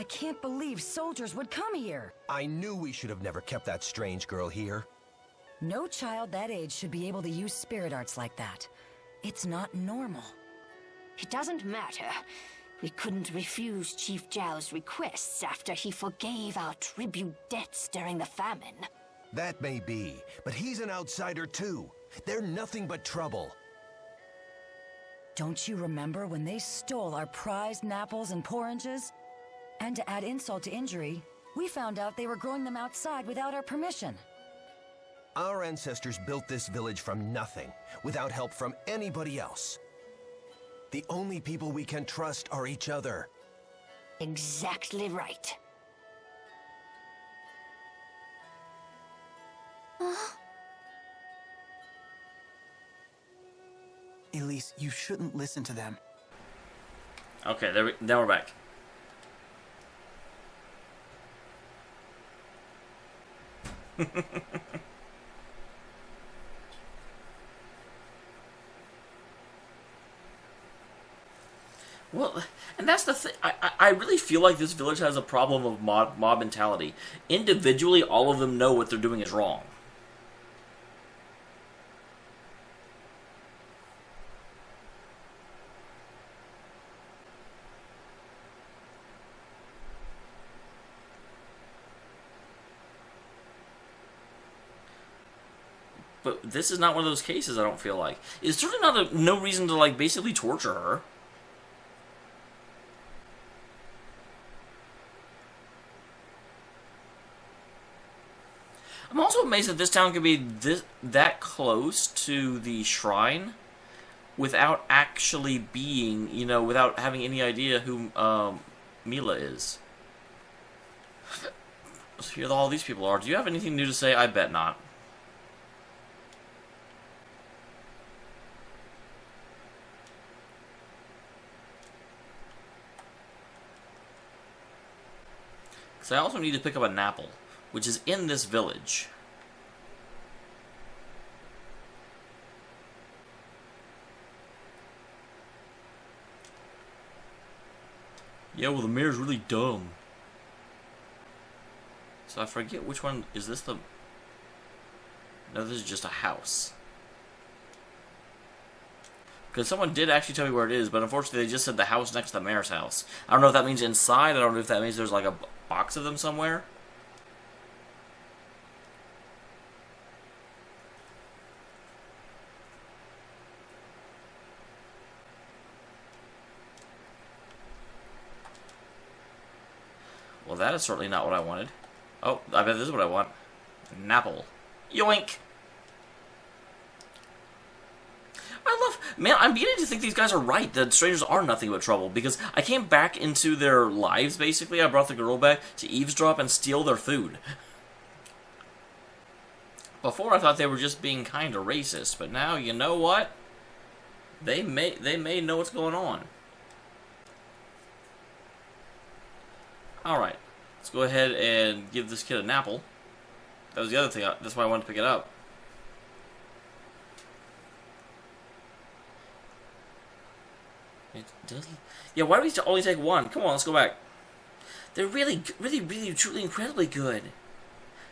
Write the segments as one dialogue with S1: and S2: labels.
S1: can't believe soldiers would come here.
S2: I knew we should have never kept that strange girl here.
S1: No child that age should be able to use spirit arts like that. It's not normal.
S3: It doesn't matter. We couldn't refuse Chief Zhao's requests after he forgave our tribute debts during the famine.
S2: That may be, but he's an outsider too. They're nothing but trouble.
S1: Don't you remember when they stole our prized Napples and Porringes? And to add insult to injury, we found out they were growing them outside without our permission.
S2: Our ancestors built this village from nothing, without help from anybody else. The only people we can trust are each other.
S3: Exactly right.
S4: Elise, you shouldn't listen to them.
S5: Okay, now we're back. Well, and that's the thing. I really feel like this village has a problem of mob mentality. Individually, all of them know what they're doing is wrong. But this is not one of those cases, I don't feel like. It's certainly not no reason to, like, basically torture her. I'm also amazed that this town could be that close to the shrine without actually being, you know, without having any idea who Mila is. So here all these people are. Do you have anything new to say? I bet not. Because I also need to pick up a Napple, which is in this village. Yeah, well, the mayor's really dumb. So I forget which one. Is this the... No, this is just a house. Because someone did actually tell me where it is, but unfortunately they just said the house next to the mayor's house. I don't know if that means inside. I don't know if that means there's like a box of them somewhere. Well, that is certainly not what I wanted. Oh, I bet this is what I want. Napple. Yoink! I love... Man, I'm beginning to think these guys are right, that strangers are nothing but trouble, because I came back into their lives, basically. I brought the girl back to eavesdrop and steal their food. Before, I thought they were just being kind of racist, but now, you know what? They may know what's going on. Alright, let's go ahead and give this kid a Napple. That was the other thing, that's why I wanted to pick it up. It doesn't... Yeah, why do we only take one? Come on, let's go back. They're really, truly incredibly good.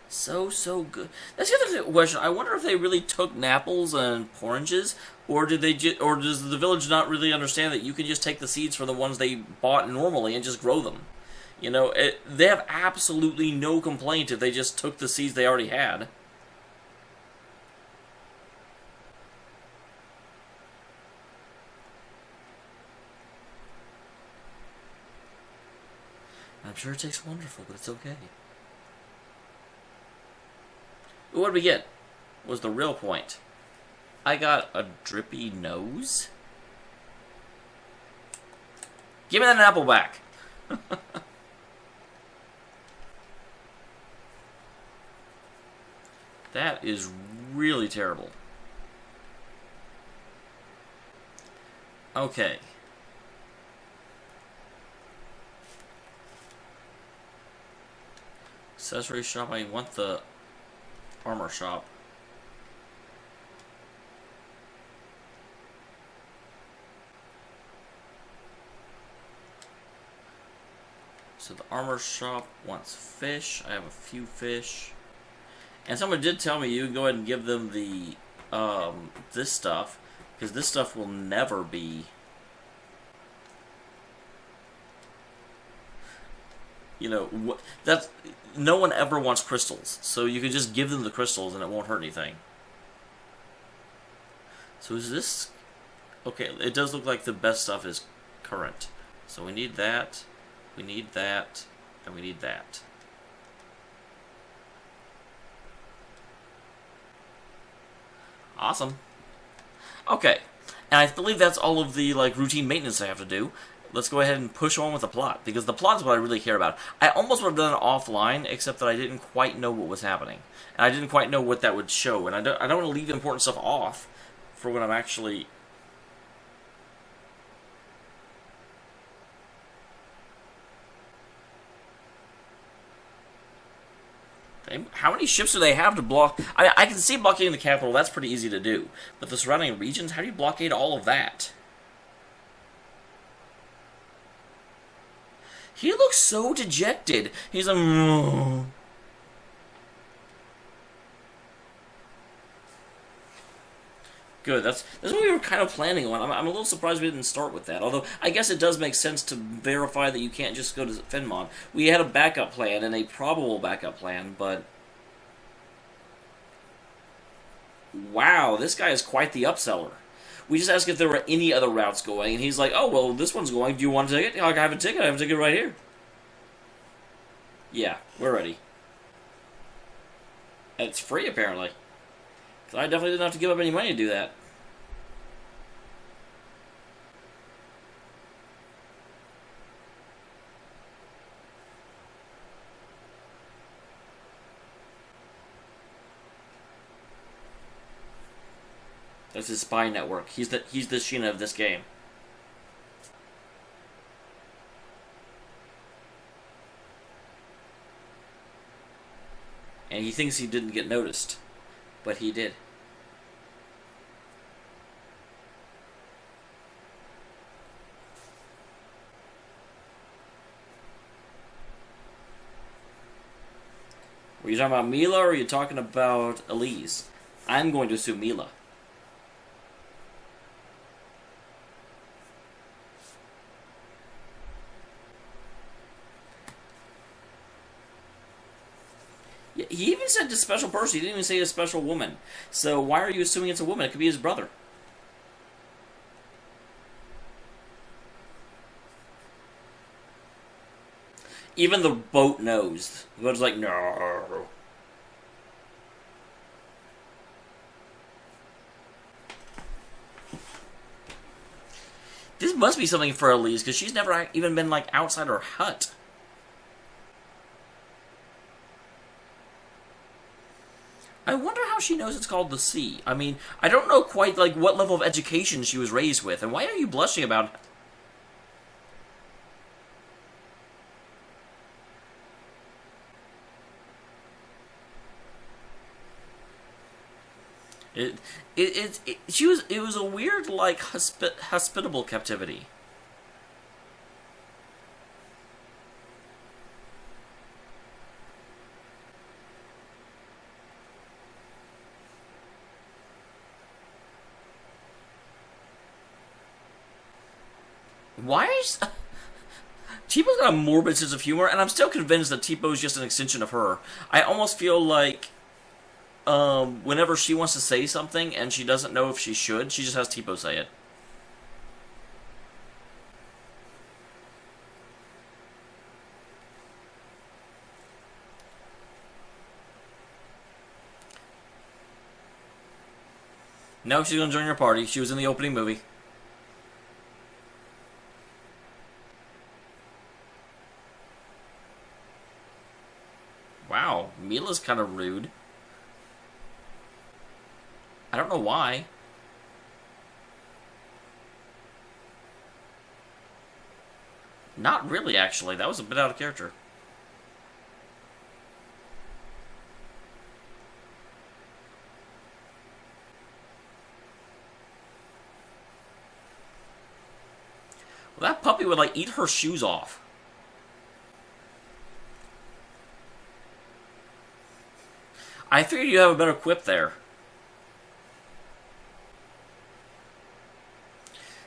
S5: So good. That's the other question. I wonder if they really took Napples and Porringes, or did they or does the village not really understand that you can just take the seeds from the ones they bought normally and just grow them? You know, they have absolutely no complaint if they just took the seeds they already had. I'm sure it tastes wonderful, but it's okay. What did we get? Was the real point. I got a drippy nose? Give me that apple back! That is really terrible. Okay. Accessory shop, I want the armor shop. So the armor shop wants fish. I have a few fish. And someone did tell me you can go ahead and give them the, this stuff. Because this stuff will never be... You know, that's... No one ever wants crystals. So you can just give them the crystals and it won't hurt anything. So is this... Okay, it does look like the best stuff is current. So we need that, we need that, and we need that. Awesome. Okay, and I believe that's all of the like routine maintenance I have to do. Let's go ahead and push on with the plot, because the plot is what I really care about. I almost would have done it offline, except that I didn't quite know what was happening. And I didn't quite know what that would show, and I don't want to leave important stuff off for when I'm actually... How many ships do they have to block? I can see blockading the capital, that's pretty easy to do. But the surrounding regions, how do you blockade all of that? He looks so dejected. He's like... Mm. Good, that's what we were kind of planning on. I'm a little surprised we didn't start with that. Although, I guess it does make sense to verify that you can't just go to Fenmon. We had a backup plan, and a probable backup plan, but... Wow, this guy is quite the upseller. We just asked if there were any other routes going, and he's like, oh, well, this one's going. Do you want a ticket? I have a ticket. I have a ticket right here. Yeah, we're ready. And it's free, apparently. Because I definitely didn't have to give up any money to do that. That's his spy network. He's the Sheena of this game. And he thinks he didn't get noticed. But he did. Were you talking about Mila or are you talking about Elise? I'm going to assume Mila. He even said a special person. He didn't even say a special woman. So why are you assuming it's a woman? It could be his brother. Even the boat knows. The boat's like, no. This must be something for Elise, because she's never even been, like, outside her hut. I wonder how she knows it's called the Sea. I mean, I don't know quite, like, what level of education she was raised with, and why are you blushing about it? It was a weird, like, hospitable captivity. Why is... Teepo's got a morbid sense of humor, and I'm still convinced that Teepo's just an extension of her. I almost feel like whenever she wants to say something and she doesn't know if she should, she just has Teepo say it. No, she's going to join your party. She was in the opening movie. Wow, Mila's kind of rude. I don't know why. Not really, actually. That was a bit out of character. Well, that puppy would, like, eat her shoes off. I figured you have a better quip there.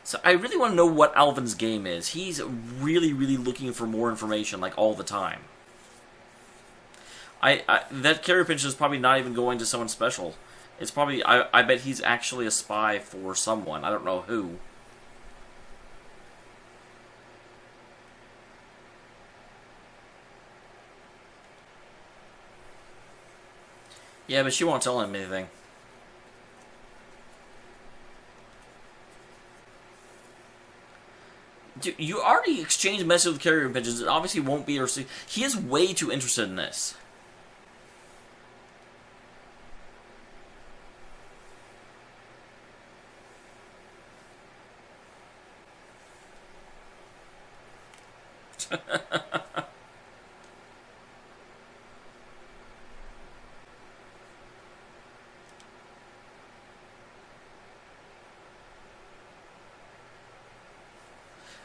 S5: So I really want to know what Alvin's game is. He's really, really looking for more information, like, all the time. That carrier pigeon is probably not even going to someone special. It's probably, I bet he's actually a spy for someone. I don't know who. Yeah, but she won't tell him anything. Dude, you already exchanged messages with carrier pigeons. It obviously won't be her. He is way too interested in this.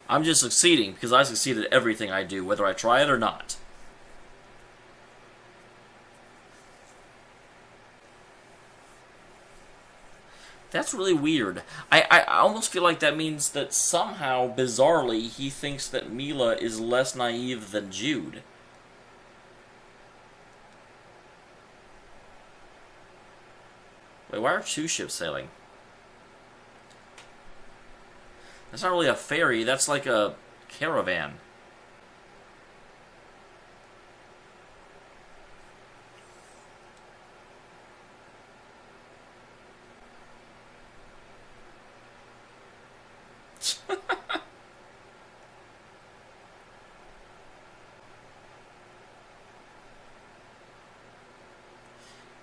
S5: I'm just succeeding because I succeed at everything I do, whether I try it or not. That's really weird. I almost feel like that means that somehow, bizarrely, he thinks that Mila is less naive than Jude. Wait, why are two ships sailing? That's not really a ferry, that's like a caravan.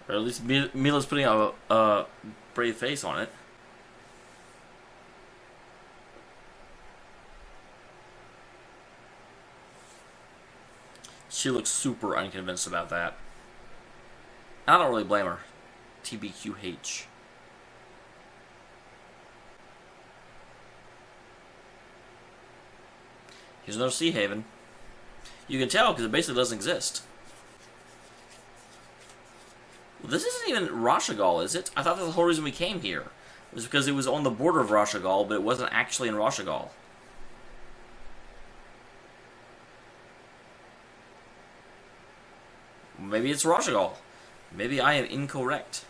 S5: Or at least Mila's putting a brave face on it. She looks super unconvinced about that. I don't really blame her. TBQH. Here's another sea haven. You can tell because it basically doesn't exist. Well, this isn't even Rashagal, is it? I thought that the whole reason we came here was because it was on the border of Rashagal, but it wasn't actually in Rashagal. Maybe it's Rashagal. Maybe I am incorrect.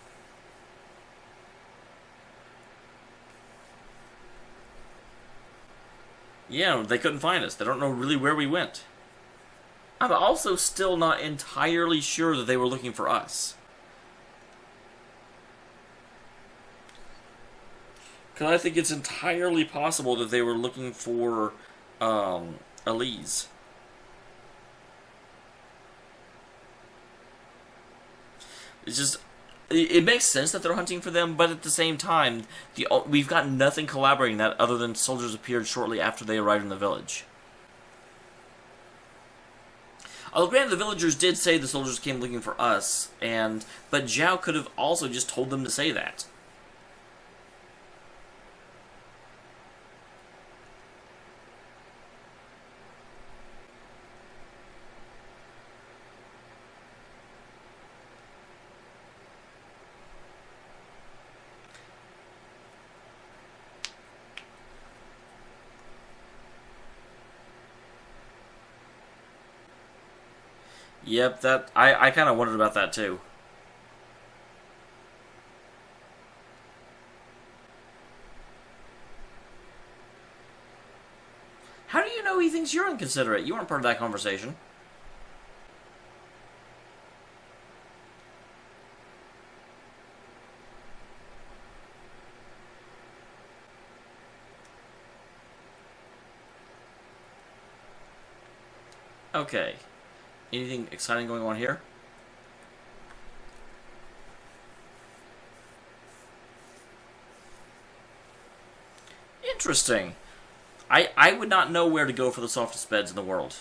S5: Yeah, they couldn't find us. They don't know really where we went. I'm also still not entirely sure that they were looking for us. Because I think it's entirely possible that they were looking for Elise. It's just, it makes sense that they're hunting for them, but at the same time, we've got nothing collaborating that other than soldiers appeared shortly after they arrived in the village. Although granted, the villagers did say the soldiers came looking for us, but Zhao could have also just told them to say that. Yep, I kind of wondered about that too. How do you know he thinks you're inconsiderate? You weren't part of that conversation. Okay. Anything exciting going on here? Interesting. I would not know where to go for the softest beds in the world.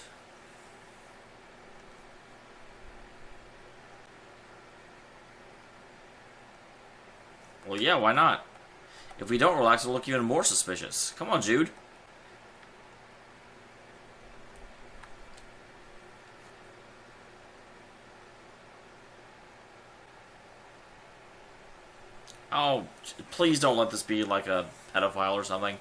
S5: Well, yeah, why not? If we don't relax, it'll look even more suspicious. Come on, Jude. Oh, please don't let this be like a pedophile or something.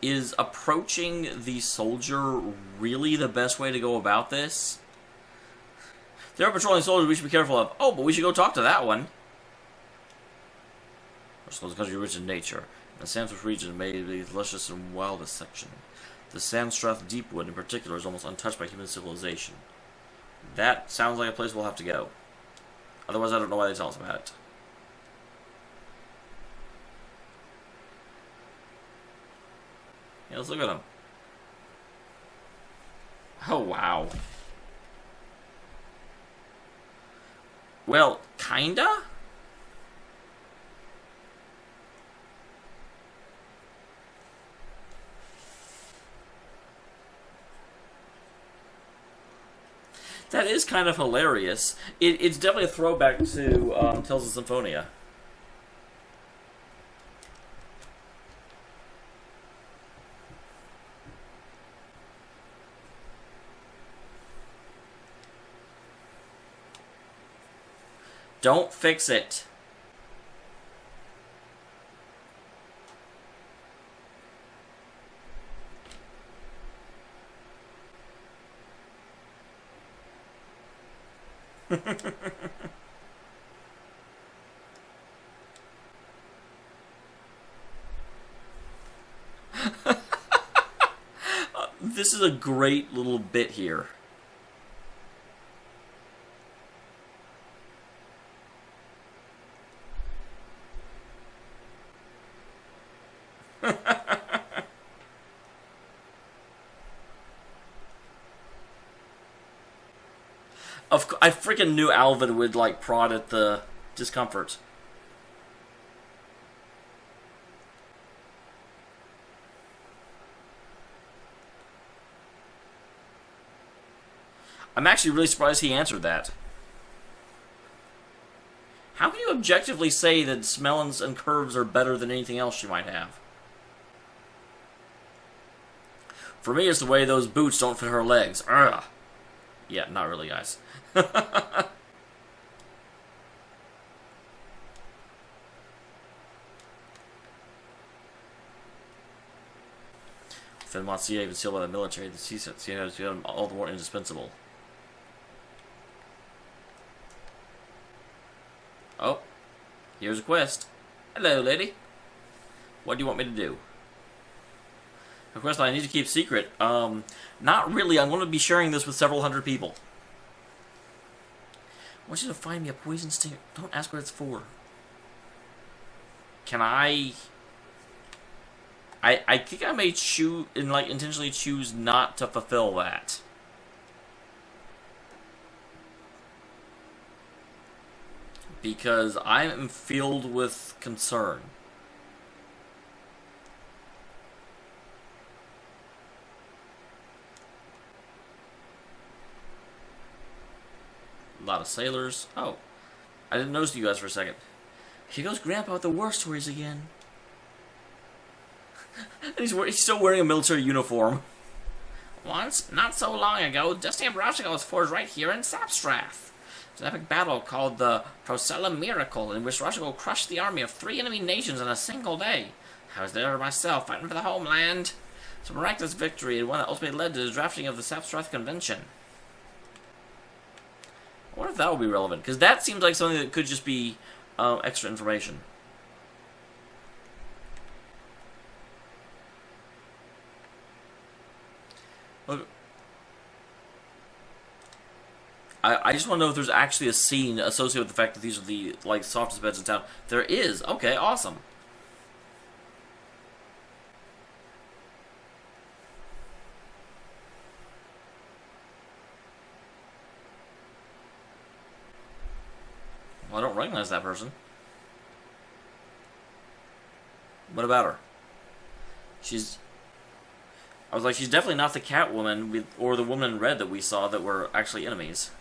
S5: Is approaching the soldier really the best way to go about this? There are patrolling soldiers we should be careful of. Oh, but we should go talk to that one. The country rich in nature. The Samstrath region may be the luscious and wildest section. The Samstrath Deepwood in particular is almost untouched by human civilization. That sounds like a place we'll have to go. Otherwise, I don't know why they tell us about it. Yeah, let's look at them. Oh, wow. Well, kinda? That is kind of hilarious. It's definitely a throwback to Tales of Symphonia. Don't fix it. This is a great little bit here. I freaking knew Alvin would like prod at the discomfort. I'm actually really surprised he answered that. How can you objectively say that smellings and curves are better than anything else she might have? For me, it's the way those boots don't fit her legs. Ugh. Yeah, not really, guys. Within Monsieur, even sealed by the military, the sea has become all the more indispensable. Oh, here's a quest. Hello, lady. What do you want me to do? A quest I need to keep secret. Not really. I'm going to be sharing this with several hundred people. I want you to find me a poison stinger. Don't ask what it's for. Can I think I may choose and intentionally choose not to fulfill that. Because I am filled with concern. A lot of sailors. Oh, I didn't notice you guys for a second. Here goes Grandpa with the war stories again. He's still wearing a military uniform. Once, not so long ago, Dusty and Brashigo was forged right here in Sapstrath. It was an epic battle called the Procella Miracle, in which Rashigo crushed the army of 3 enemy nations in a single day. I was there myself, fighting for the homeland. It's a miraculous victory, and one that ultimately led to the drafting of the Sapstrath Convention. I wonder if that will be relevant, because that seems like something that could just be extra information. Look, I just want to know if there's actually a scene associated with the fact that these are the softest beds in town. There is. Okay, awesome. Well, I don't recognize that person. What about her? I was like, she's definitely not the Catwoman or the woman in red that we saw that were actually enemies.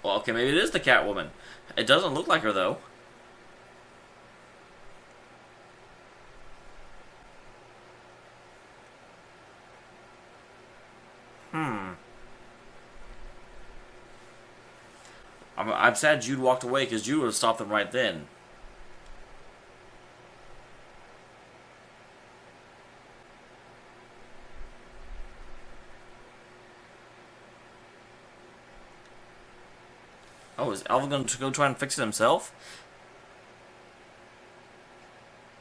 S5: Well, okay, maybe it is the Catwoman. It doesn't look like her, though. I'm sad Jude walked away, because Jude would have stopped them right then. Oh, is Alvin going to go try and fix it himself?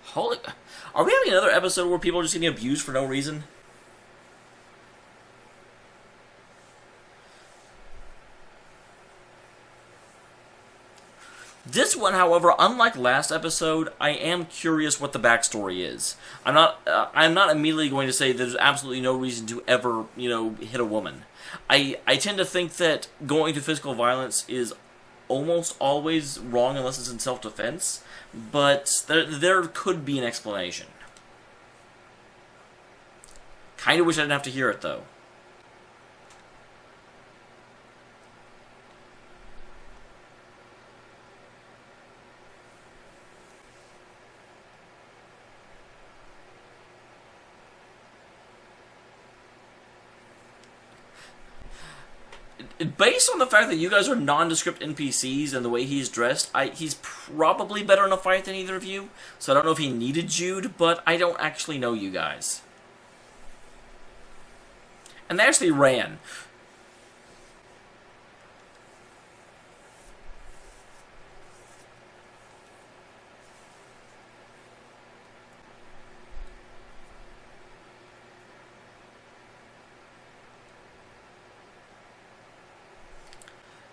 S5: Holy... Are we having another episode where people are just getting abused for no reason? This one, however, unlike last episode, I am curious what the backstory is. I'm not immediately going to say there's absolutely no reason to ever, hit a woman. I tend to think that going to physical violence is almost always wrong unless it's in self-defense, but there could be an explanation. Kind of wish I didn't have to hear it, though. Based on the fact that you guys are nondescript NPCs and the way he's dressed, he's probably better in a fight than either of you. So I don't know if he needed Jude, but I don't actually know you guys. And they actually ran.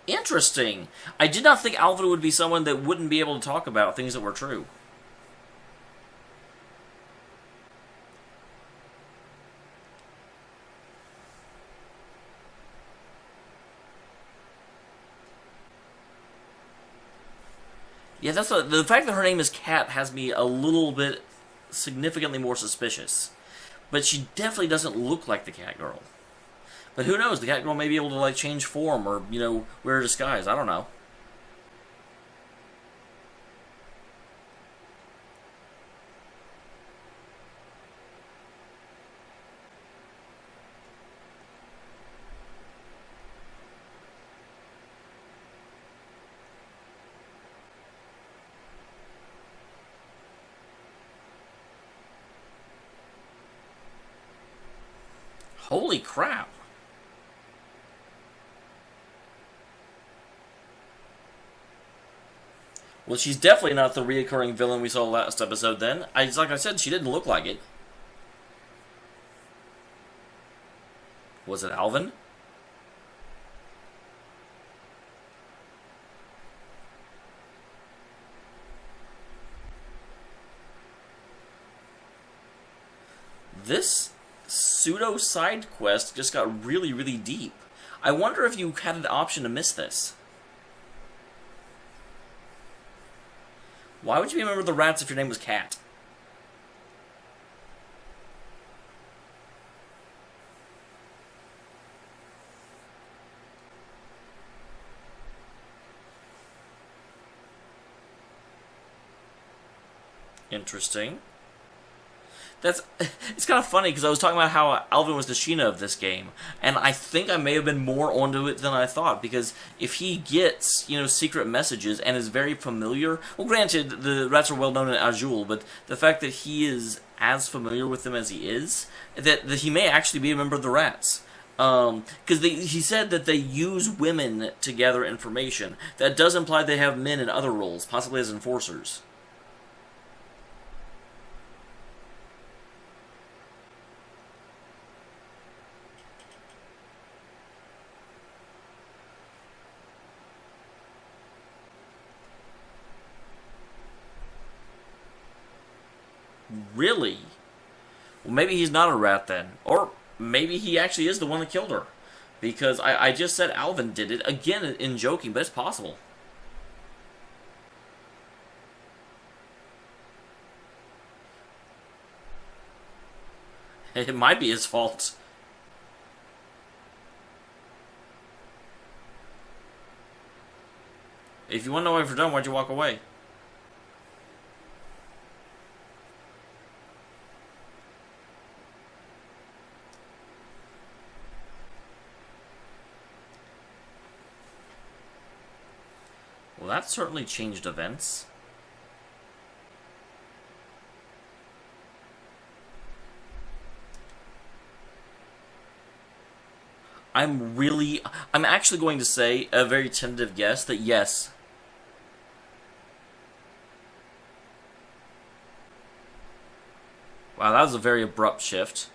S5: Interesting. I did not think Alvin would be someone that wouldn't be able to talk about things that were true. Yeah, that's the fact that her name is Cat has me a little bit significantly more suspicious. But she definitely doesn't look like the Catgirl. But who knows? The Catgirl may be able to, like, change form or, wear a disguise. I don't know. Holy crap. Well, she's definitely not the reoccurring villain we saw last episode then. Like I said, she didn't look like it. Was it Alvin? This pseudo side quest just got really, really deep. I wonder if you had an option to miss this. Why would you be a member of the Rats if your name was Cat? Interesting. It's kind of funny because I was talking about how Alvin was the Sheena of this game, and I think I may have been more onto it than I thought, because if he gets, secret messages and is very familiar, well, granted, the Rats are well known in Azul, but the fact that he is as familiar with them as he is, that he may actually be a member of the Rats. Because he said that they use women to gather information. That does imply they have men in other roles, possibly as enforcers. Really? Well, maybe he's not a rat then. Or maybe he actually is the one that killed her. Because I just said Alvin did it. Again, in joking, but it's possible. It might be his fault. If you want to know if you're done, why'd you walk away? Well, that certainly changed events. I'm actually going to say a very tentative guess that yes. Wow, that was a very abrupt shift.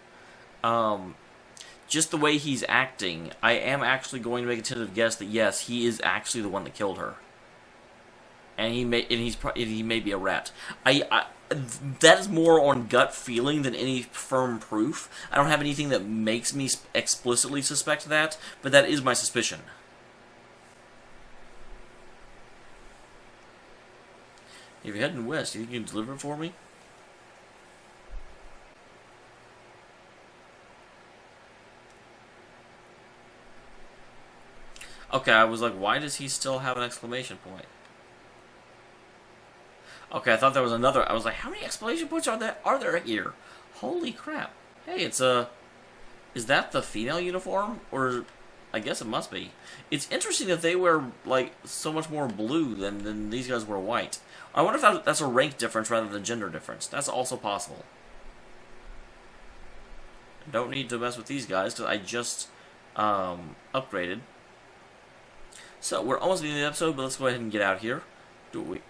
S5: Just the way he's acting, I am actually going to make a tentative guess that yes, he is actually the one that killed her. And he may be a rat. That is more on gut feeling than any firm proof. I don't have anything that makes me explicitly suspect that, but that is my suspicion. If you're heading west, you think you can deliver it for me? Okay, I was like, why does he still have an exclamation point? Okay, I thought there was another. I was like, how many exclamation points are there here? Holy crap. Hey, it's a... Is that the female uniform? Or... I guess it must be. It's interesting that they wear, like, so much more blue than these guys wear white. I wonder if that's a rank difference rather than gender difference. That's also possible. Don't need to mess with these guys, because I just, upgraded. So, we're almost at the end of the episode, but let's go ahead and get out here. Do we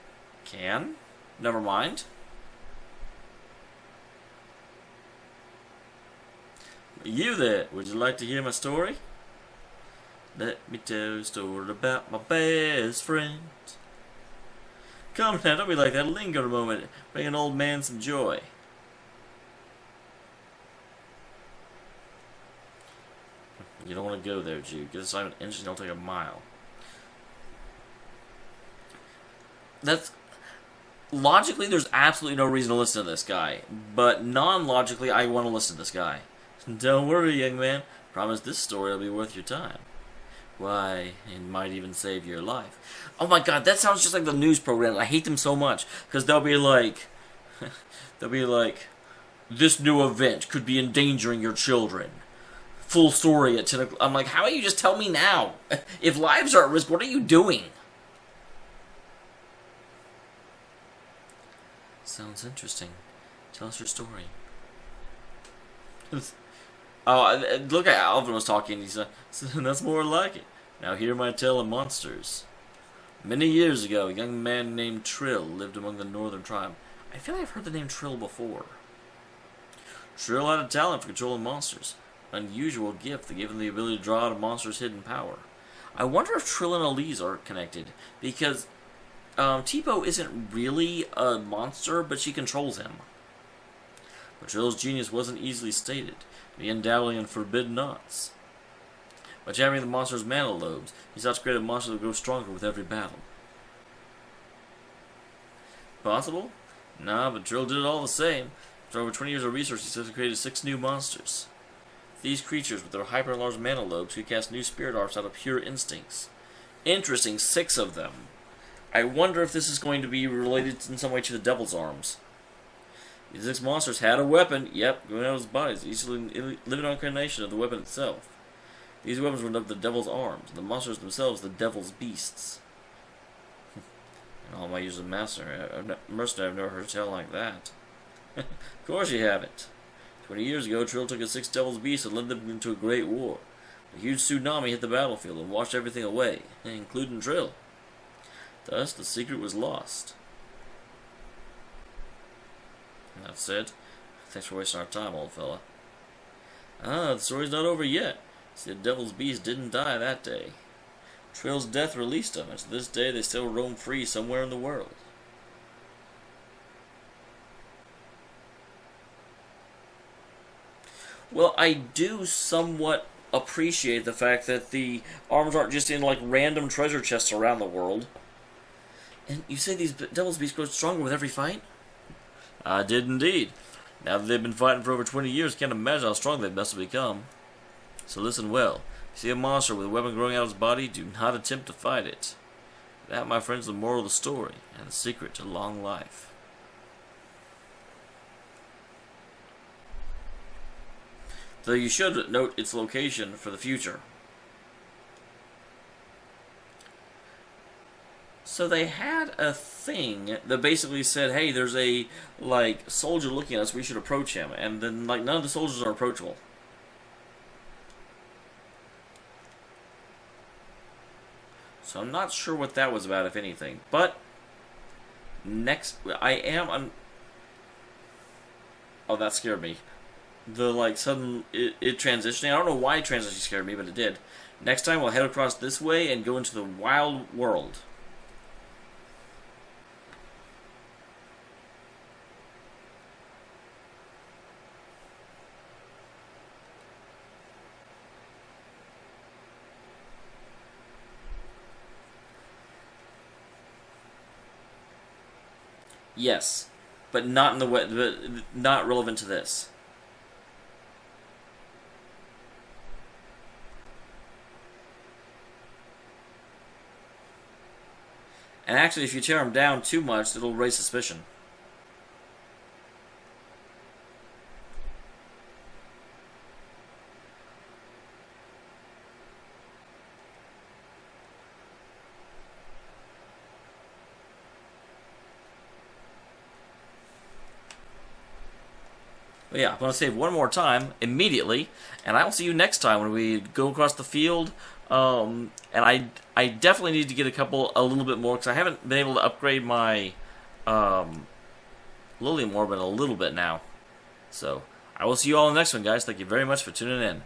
S5: can? Never mind. You there, would you like to hear my story? Let me tell you a story about my best friend. Come now, don't be like that. Linger a moment. Bring an old man some joy. You don't want to go there, Jude. Get aside an inch and it'll take a mile. That's... Logically, there's absolutely no reason to listen to this guy. But non-logically, I want to listen to this guy. Don't worry, young man. Promise this story will be worth your time. Why, it might even save your life. Oh my god, that sounds just like the news programs. I hate them so much. Because they'll be like... this new event could be endangering your children. Full story at 10 o'clock. I'm like, how about you just tell me now? If lives are at risk, what are you doing? Sounds interesting. Tell us your story. Oh, look at Alvin was talking. He said, that's more like it. Now hear my tale of monsters. Many years ago, a young man named Trill lived among the northern tribe. I feel like I've heard the name Trill before. Trill had a talent for controlling monsters. Unusual gift that gave him the ability to draw out a monster's hidden power. I wonder if Trill and Elise are connected, because Tipo isn't really a monster, but she controls him. But Trill's genius wasn't easily stated. He began dabbling in forbidden arts. By jamming the monster's mantle lobes, he sought to create a monster that would grow stronger with every battle. Possible? Nah, but Trill did it all the same. After over 20 years of research, he successfully created 6 new monsters. These creatures, with their hyper-enlarged mantle lobes, could cast new spirit arts out of pure instincts. Interesting, 6 of them. I wonder if this is going to be related in some way to the Devil's Arms. These 6 monsters had a weapon, yep, going out of his bodies, each living incarnation of the weapon itself. These weapons were dubbed the Devil's Arms, and the monsters themselves the Devil's Beasts. In all my years of mercenary, I've never heard a tale like that. Of course you haven't. 20 years ago, Trill took his 6 Devil's Beasts and led them into a great war. A huge tsunami hit the battlefield and washed everything away, including Trill. Thus, the secret was lost. And that's it. Thanks for wasting our time, old fella. Ah, the story's not over yet. See, the Devil's Beast didn't die that day. Trill's death released them, and to this day they still roam free somewhere in the world. Well, I do somewhat appreciate the fact that the arms aren't just in, like, random treasure chests around the world. And you say these Devil's Beasts grow stronger with every fight? I did indeed. Now that they've been fighting for over 20 years, can't imagine how strong they must have become. So listen well. If you see a monster with a weapon growing out of its body, do not attempt to fight it. That, my friends, is the moral of the story and the secret to long life. Though you should note its location for the future. So they had a thing that basically said, hey, there's a, like, soldier looking at us, we should approach him. And then, like, none of the soldiers are approachable. So I'm not sure what that was about, if anything. But, next, oh, that scared me. The, like, sudden, it transitioning. I don't know why transitioning scared me, but it did. Next time we'll head across this way and go into the wild world. Yes, but not in the way, but not relevant to this. And actually, if you tear them down too much, it'll raise suspicion. But yeah, I'm going to save one more time immediately, and I will see you next time when we go across the field. And I definitely need to get a little bit more, because I haven't been able to upgrade my Lily more, but a little bit now. So, I will see you all in the next one, guys. Thank you very much for tuning in.